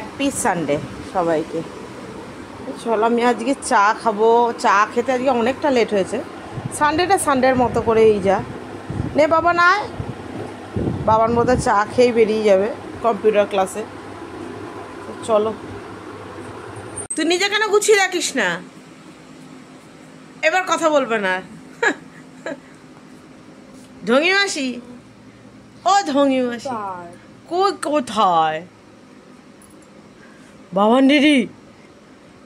Happy Sunday সবাইকে। চলো আমি আজকে চা খাবো। চা খেতে আজকে অনেকটা লেট হয়েছে। সানডেটা সানডের মতো করেই যা নে বাবা, নাই বাবার মধ্যে চা খেয়েই বেরিয়ে যাবে কম্পিউটার ক্লাসে। চলো, তুই নিজে কেন গুছিয়ে রাখিস না? এবার কথা বলবে না। ঢঙ্গি মাসি, ও ঢঙ্গি মাসি কই, কোথায়? বাবান দিদি,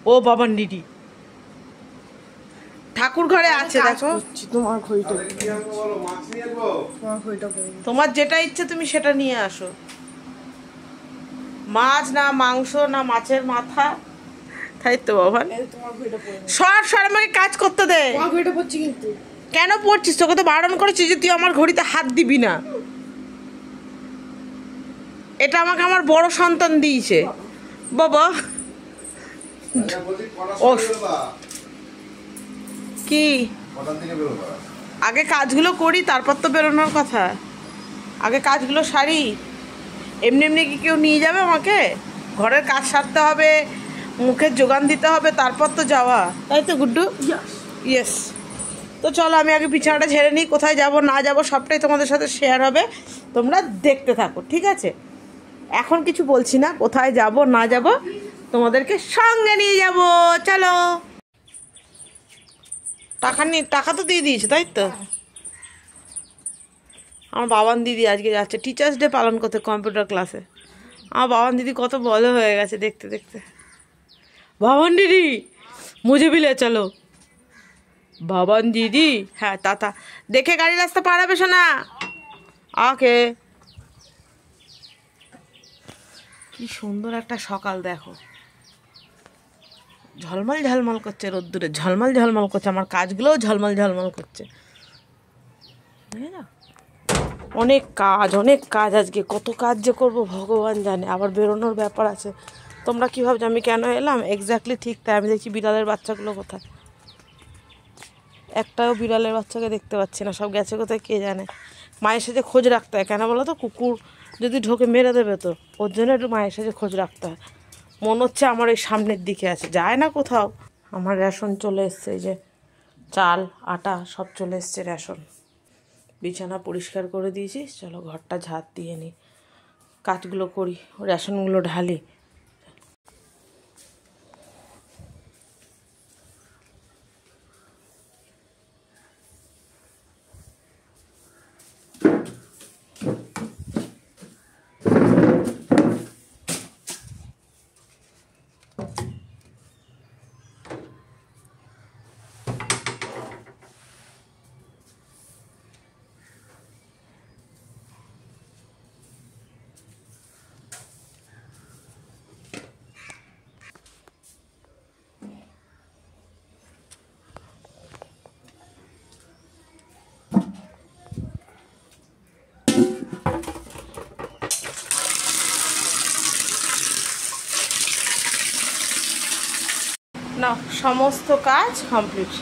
ও বাবান দিদি ঠাকুর ঘরে আছে, দেখো। তোমার যেটা ইচ্ছে তুমি সেটা নিয়ে আসো। মাছ না মাংস না মাছের মাথা, তাই তো বাবা। সর সর, আমাকে কাজ করতে দে। কেন পড়ছিস? তোকে তো বারণ করেছি যে তুই আমার ঘড়িতে হাত দিবি না। এটা আমাকে আমার বড় সন্তান দিয়েছে বাবা। কি আগে কাজগুলো করি, তারপর তো বেরোনোর কথা। আগে কাজগুলো সারি। এমনি এমনি কি কেউ নিয়ে যাবে আমাকে? ঘরের কাজ সারতে হবে, মুখের যোগান দিতে হবে, তারপর তো যাওয়া, তাই তো গুড্ডু? ইয়েস। তো চলো আমি আগে বিছানাটা ঝেড়ে নিই। কোথায় যাব না যাব সবটাই তোমাদের সাথে শেয়ার হবে, তোমরা দেখতে থাকো, ঠিক আছে? এখন কিছু বলছি না, কোথায় যাব না যাব তোমাদেরকে সঙ্গে নিয়ে যাব। চলো। টাকা তো দিয়ে দিয়েছে, তাই তো? আমার বাবান দিদি আজকে যাচ্ছে টিচার্স ডে পালন করতে কম্পিউটার ক্লাসে। আমার বাবান দিদি কত বড় হয়ে গেছে দেখতে দেখতে। বাবান দিদি মুঝে भी ले চলো। বাবান দিদি, হ্যাঁ তাতা দেখে গাড়ি রাস্তা পারাবে শোনা। ওকে। কি সুন্দর একটা সকাল দেখো, ঝলমল ঝলমল করছে রোদ্দুরে, ঝলমল ঝলমল করছে। আমার কাজগুলোও ঝলমল ঝলমল করছে। অনেক কাজ আজকে, কত কাজ যে করবো ভগবান জানে। আবার বেরোনোর ব্যাপার আছে। তোমরা কী ভাবছো আমি কেন এলাম? এক্স্যাক্টলি ঠিক তাই। আমি দেখছি বিড়ালের বাচ্চাগুলো কোথায়, একটাও বিড়ালের বাচ্চাকে দেখতে পাচ্ছি না। সব গেছে কোথায় কে জানে। মায়ের সাথে খোঁজ রাখতে হয়, কেন বলো তো? কুকুর যদি ঢোকে মেরে দেবে তো, ওর জন্য একটু মায়ের সাথে খোঁজ রাখতে হয়। মনে হচ্ছে আমার ওই সামনের দিকে আছে, যায় না কোথাও। আমার রেশন চলে এসছে, এই যে চাল আটা সব চলে এসছে রেশন। বিছানা পরিষ্কার করে দিয়েছি। চলো ঘরটা ঝাঁট দিয়ে নিই, কাজগুলো করি, রেশনগুলো ঢালি। না, সমস্ত কাজ কমপ্লিট।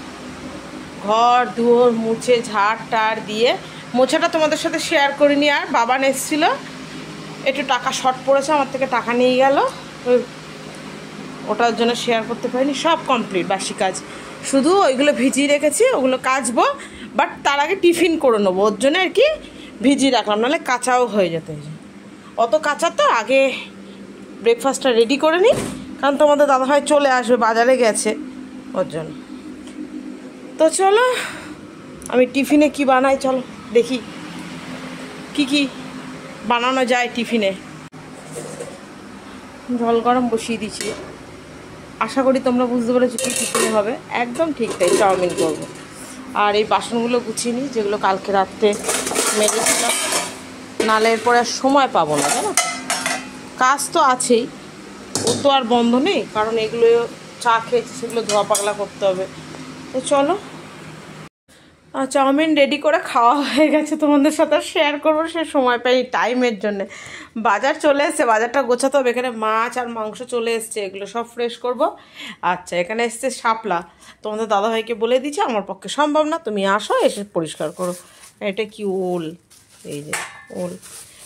ঘর দুয়ার মুছে ঝাড় টাড় দিয়ে, মোছাটা তোমাদের সাথে শেয়ার করিনি। আর বাবান এসেছিল, একটু টাকা শর্ট পড়েছে, আমার থেকে টাকা নিয়ে গেল, ওটার জন্য শেয়ার করতে পারিনি। সব কমপ্লিট বাসি কাজ, শুধু ওইগুলো ভিজিয়ে রেখেছি, ওগুলো কাচবো। বাট তার আগে টিফিন করে নেবো, ওর জন্য আর কি ভিজিয়ে রাখলাম, নাহলে কাঁচাও হয়ে যেত। অত কাঁচা তো আগে ব্রেকফাস্টটা রেডি করে নিই, কারণ তোমাদের দাদাভাই চলে আসবে, বাজারে গেছে ওর জন্য। তো চলো আমি টিফিনে কি বানাই, চলো দেখি কি কি বানানো যায় টিফিনে। জল গরম বসিয়ে দিচ্ছি। আশা করি তোমরা বুঝতে পেরেছো কি টিফিনে হবে। একদম ঠিক তাই, চাউমিন করব। আর এই বাসনগুলো গুছিয়ে নিই, যেগুলো কালকে রাত্রে মেরেছিলাম, নাহলে এরপরে আর সময় পাবো না, জানো তো। কাজ তো আছেই, ও তো আর বন্ধ নেই, কারণ এগুলো চা খেয়েছি, সেগুলো ধোয়া পাগলা করতে হবে। তো চলো, চাউমিন রেডি করে খাওয়া হয়ে গেছে, তোমাদের সাথে শেয়ার করবো, সে সময় পাই টাইমের জন্যে। বাজার চলে এসছে, বাজারটা গোছাতে হবে। এখানে মাছ আর মাংস চলে এসছে, এগুলো সব ফ্রেশ করব। আচ্ছা, এখানে এসছে শাপলা। তোমাদের দাদাভাইকে বলে দিচ্ছি আমার পক্ষে সম্ভব না, তুমি আসো এসে পরিষ্কার করো। এটা কি ওল, এই যে ওল,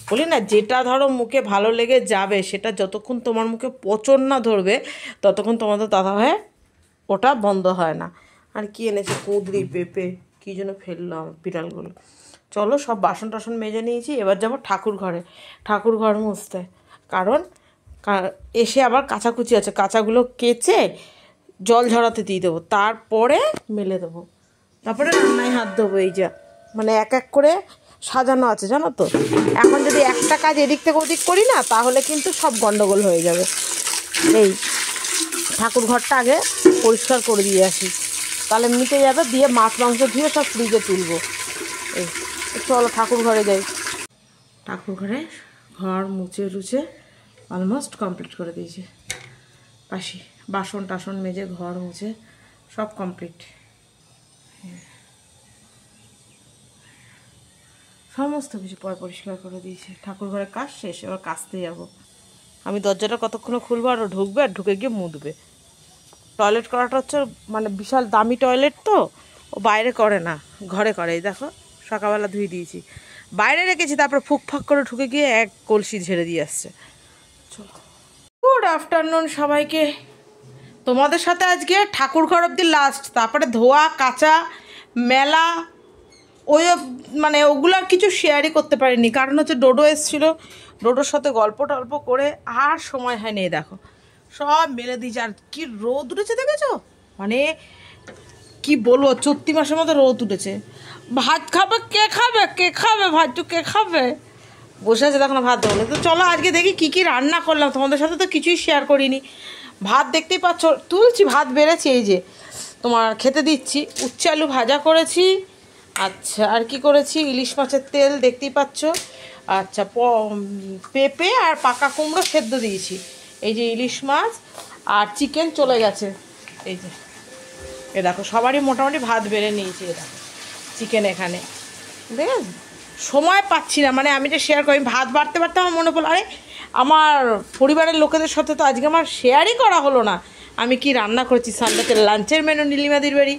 বলি না, যেটা ধরো মুখে ভালো লেগে যাবে সেটা যতক্ষণ তোমার মুখে পচন না ধরবে ততক্ষণ তোমাদের দাদাভাই ওটা বন্ধ হয় না। আর কি এনেছে, কুঁদরি, পেঁপে, কী যেন ফেললাম বিড়ালগুলো। চলো সব বাসন টাসন মেজে নিয়েছি, এবার যাবো ঠাকুর ঘর মুছতে। কারণ এসে আবার কাচাকুচি আছে, কাচাগুলো কেচে জল ঝরাতে দিয়ে দেবো, তারপরে মেলে দেবো, তারপরে রান্নায় হাত দেবো। এই যা মানে এক এক করে সাজানো আছে জানো তো। এখন যদি একটা কাজ এদিক থেকে ওদিক করি না তাহলে কিন্তু সব গন্ডগোল হয়ে যাবে। এই ঠাকুর ঘরটা আগে পরিষ্কার করে দিয়ে আসি, তাহলে মিটে যাবে, দিয়ে মাছ মাংস ধুয়ে সব ফ্রিজে তুলবো। এই চলো ঠাকুর ঘরে যাই। ঠাকুর ঘরে ঘর মুছে টুছে অলমোস্ট কমপ্লিট করে দিয়েছি। পাশি বাসন টাসন মেজে ঘর মুছে সব কমপ্লিট, সমস্ত কিছু পরিষ্কার করে দিয়েছি। ঠাকুর ঘরের কাজ শেষ, এবার কাচতে যাব। আমি দরজাটা কতক্ষণে খুলবো আর ঢুকবে, আর ঢুকে গিয়ে মুদবে। টয়লেট করাটা হচ্ছে মানে বিশাল দামি টয়লেট তো, ও বাইরে করে না, ঘরে করে। এই দেখো সকালবেলা ধুয়ে দিয়েছি, বাইরে রেখেছি, তারপরে ফুক ফাক করে ঢুকে গিয়ে এক কলসি ঝেড়ে দিয়ে আসছে। চলো, গুড আফটারনুন সবাইকে। তোমাদের সাথে আজকে ঠাকুর ঘর অবধি লাস্ট, তারপরে ধোয়া কাচা মেলা ওই মানে ওগুলো আর কিছু শেয়ারই করতে পারিনি, কারণ হচ্ছে ডোডো এসেছিলো, ডোডোর সাথে গল্প টল্প করে আর সময় হয়নি। দেখো সব মেলে দিয়েছে, আর কি রোদ উঠেছে দেখেছো, মানে কি বলবো, চৈত্র মাসের মতো রোদ উঠেছে। ভাত খাবে কে খাবে, ভাতটু কে খাবে, বসে আছে দেখো না ভাত দেবো। তো চলো আজকে দেখি কি কি রান্না করলাম, তোমাদের সাথে তো কিছুই শেয়ার করিনি। ভাত দেখতেই পাচ্ছ তুলছি, ভাত বেড়েছি, এই যে তোমার খেতে দিচ্ছি। উচ্ছে আলু ভাজা করেছি, আচ্ছা আর কি করেছি, ইলিশ মাছের তেল দেখতেই পাচ্ছ, আচ্ছা পেঁপে আর পাকা কুমড়ো সেদ্ধ দিয়েছি, এই যে ইলিশ মাছ আর চিকেন চলে গেছে। এই যে এ দেখো সবারই মোটামুটি ভাত বেড়ে নিয়েছি, এটা চিকেন এখানে, ঠিক আছে। সময় পাচ্ছি না, মানে আমি যে শেয়ার করি ভাত বাড়তে আমার মনে পড়লো, আরে আমার পরিবারের লোকেদের সাথে তো আজকে আমার শেয়ারই করা হলো না আমি কি রান্না করেছি। সানডেতে লাঞ্চের মেনু নীলিমাদির বাড়ি,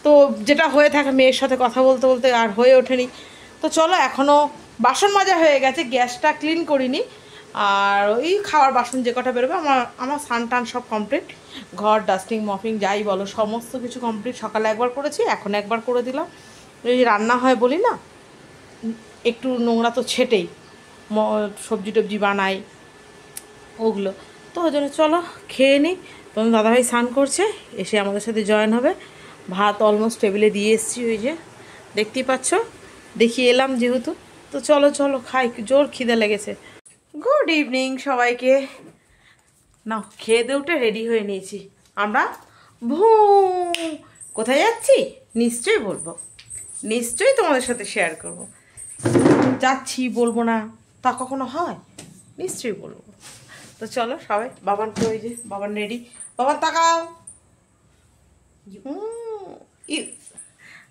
তো যেটা হয়ে থাকে মেয়ের সাথে কথা বলতে বলতে আর হয়ে ওঠেনি। তো চলো এখনও বাসন মাজা হয়ে গেছে, গ্যাসটা ক্লিন করিনি, আর ওই খাওয়ার বাসন যে কটা বেরোবে। আমার স্নান টান সব কমপ্লিট, ঘর ডাস্টিং মপিং যাই বলো সমস্ত কিছু কমপ্লিট। সকালে একবার করেছি, এখন একবার করে দিলাম। এই রান্না হয় বলি না, একটু নোংরা তো ছেটেই, সবজি টবজি বানাই ওগুলো, তো ওই জন্য চলো খেয়ে নিই। তখন দাদাভাই স্নান করছে, এসে আমাদের সাথে জয়েন হবে। ভাত অলমোস্ট টেবিলে দিয়ে এসেছি, ওই যে দেখতেই পাচ্ছ, দেখিয়ে এলাম যেহেতু। তো চলো খাই, জোর খিদে লেগেছে। গুড ইভিনিং সবাইকে। নাও খেয়ে দিয়ে উঠে রেডি হয়ে নিয়েছি আমরা। কোথায় যাচ্ছি নিশ্চয়ই বলবো, নিশ্চয়ই তোমাদের সাথে শেয়ার করব। যাচ্ছি বলবো না তা কখনো হয়, নিশ্চয়ই বলবো। তো চলো সবাই, বাবান তো ওই যে বাবান রেডি, বাবান তাকাও,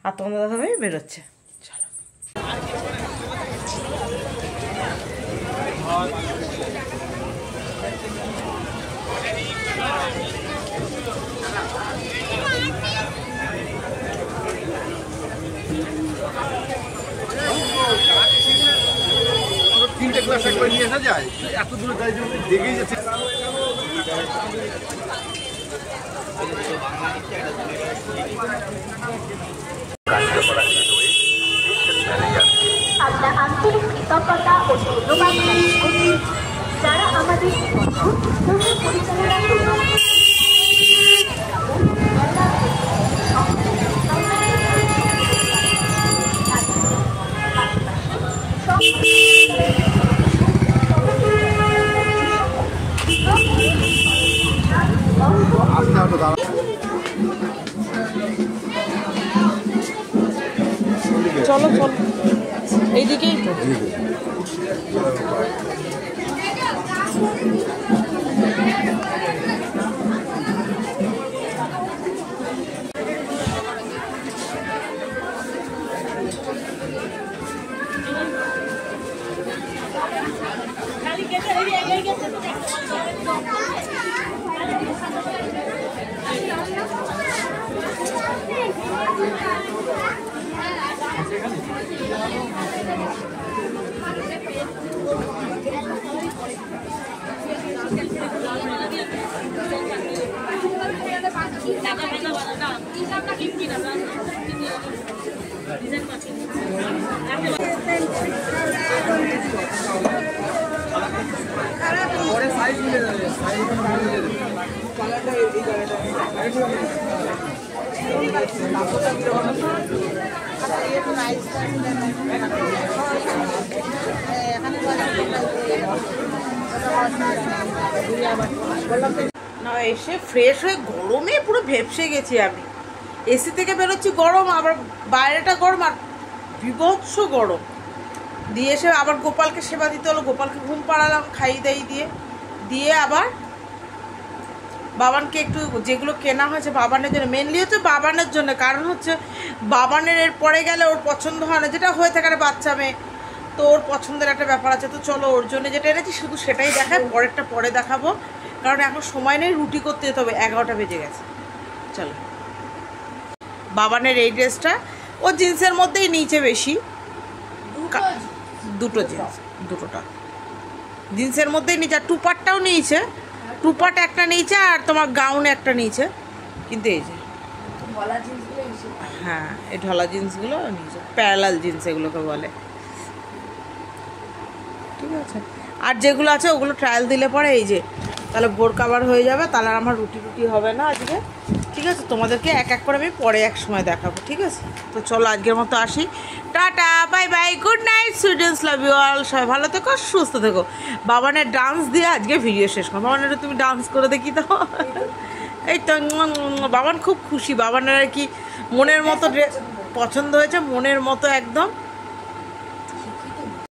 আর তোমাদের দাদা ভাই বেরোচ্ছে। চলো তিনটে ক্লাস একবার নিয়ে আসা যায়, এত দূরে গাড়ি দেখেই যাচ্ছে। আমরা আন্তরিক কৃতজ্ঞতা ও ধন্যবাদ জানাচ্ছি যারা আমাদের পরিচালনা চলো এইদিকেই তো। না এসে ফ্রেশ হয়ে গরমে পুরো ভেপসে গেছি আমি। এসি থেকে বেরোচ্ছি গরম, আবার বাইরেটা গরম, আর বিভৎস গরম। দিয়ে এসে আবার গোপালকে সেবা দিতে হলো, গোপালকে ঘুম পাড়ালাম খাইয়ে দাইয়ে দিয়ে আবার বাবানকে একটু যেগুলো কেনা হয়েছে বাবানের জন্য, মেনলি হচ্ছে বাবানের জন্য, কারণ হচ্ছে বাবানের এর পরে গেলে ওর পছন্দ হয় না, যেটা হয়ে থাকে বাচ্চা মেয়ে, তো ওর পছন্দের একটা ব্যাপার আছে। তো চলো ওর জন্য যেটা এনেছি শুধু সেটাই দেখায়, পরেরটা পরে দেখাবো, কারণ এখন সময় নেই, রুটি করতে যেতে হবে, 11টা বেজে গেছে। চলো বাবানের এই ড্রেসটা ও জিন্সের মধ্যেই নিচে বেশি, দুটো জিন্স, দুটোটা জিন্সের মধ্যেই নিচে, আর টুপারটাও নিয়েছে, টুপাট একটা নিয়েছে আর তোমার গাউন একটা নিয়েছে, কিন্তু এই যে হ্যাঁ এই ঢলা জিন্সগুলো নিয়েছে, প্যারালাল জিন্স এগুলোকে বলে, ঠিক আছে। আর যেগুলো আছে ওগুলো ট্রায়াল দিলে পরে এই যে তাহলে বোর কাভার হয়ে যাবে, তাহলে আর আমার রুটি হবে না আজকে, ঠিক আছে। তোমাদেরকে এক এক করে আমি পরে এক সময় দেখাবো, ঠিক আছে। তো চলো আজকের মতো আসি, tata bye bye, good night students, love you all, সবাই ভালো থেকো সুস্থ থেকো। বাবানের ডান্স দিয়ে আজকে ভিডিও শেষ করো, বাবানের তুমি ডান্স করে দেখি তো। এই তো বাবান খুব খুশি, বাবানের আর কি মনের মতো পছন্দ হয়েছে, মনের মতো একদম।